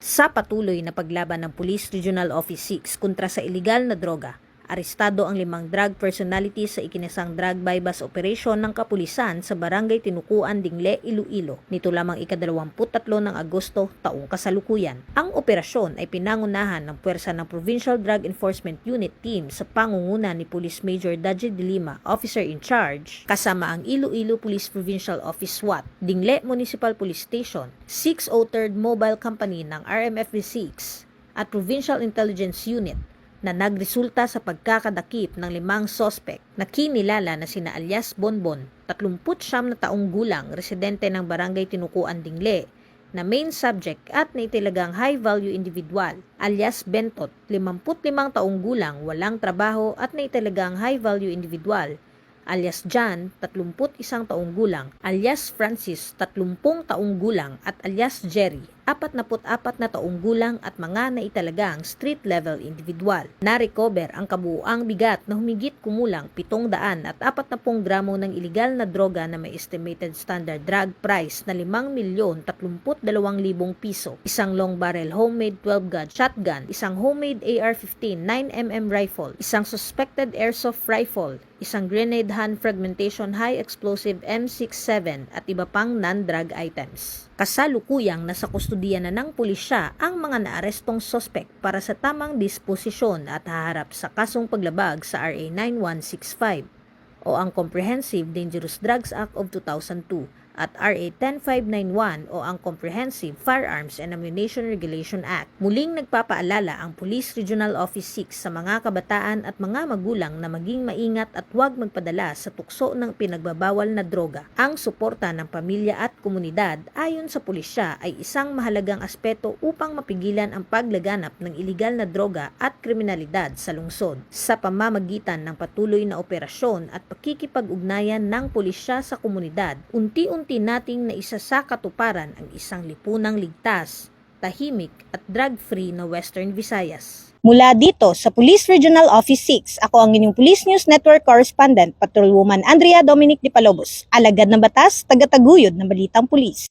Sa patuloy na paglaban ng Police Regional Office 6 kontra sa ilegal na droga, arestado ang 5 drug personalities sa ikinasang drug bypass operation ng kapulisan sa Barangay Tinukuan, Dingle, Iloilo. Nito lamang ika-23 ng Agosto taong kasalukuyan. Ang operasyon ay pinangunahan ng puwersa ng Provincial Drug Enforcement Unit Team sa pangunguna ni Police Major Daje de Lima, Officer in Charge, kasama ang Iloilo Police Provincial Office SWAT, Dingle Municipal Police Station, 603rd Mobile Company ng RMFB6 at Provincial Intelligence Unit na nagresulta sa pagkakadakip ng 5 sospek na kinilala na sina alias Bonbon, 39 na taong gulang, residente ng Barangay Tinukuan, Dingle, na main subject at naitilagang high-value individual, alias Bentot, 55 taong gulang, walang trabaho at naitilagang high-value individual, alias John, 31 taong gulang, alias Francis, 30 taong gulang at alias Jerry, 44 na taong gulang at mga naitalagang street-level individual. Na-recover ang kabuuang bigat na humigit kumulang 740 gramo ng ilegal na droga na may estimated standard drug price na 5,032,000 piso, isang long barrel homemade 12-gauge shotgun, isang homemade AR-15 9mm rifle, isang suspected airsoft rifle, isang grenade hand fragmentation high explosive M67 at iba pang non-drug items. Kasalukuyang nasa kustodiya na ng pulisya ang mga naarestong sospek para sa tamang disposisyon at haharap sa kasong paglabag sa RA 9165 o ang Comprehensive Dangerous Drugs Act of 2002 at RA 10591 o ang Comprehensive Firearms and Ammunition Regulation Act. Muling nagpapaalala ang Police Regional Office 6 sa mga kabataan at mga magulang na maging maingat at huwag magpadala sa tukso ng pinagbabawal na droga. Ang suporta ng pamilya at komunidad ayon sa pulisya ay isang mahalagang aspeto upang mapigilan ang paglaganap ng ilegal na droga at kriminalidad sa lungsod. Sa pamamagitan ng patuloy na operasyon at pakikipag-ugnayan ng pulisya sa komunidad, unti-unti nating naisa sa katuparan ang isang lipunang ligtas, tahimik at drug-free na Western Visayas. Mula dito sa Police Regional Office 6, ako ang inyong Police News Network Correspondent, Patrolwoman Andrea Dominic de Palobos, alagad ng batas, tagataguyod ng balitang pulis.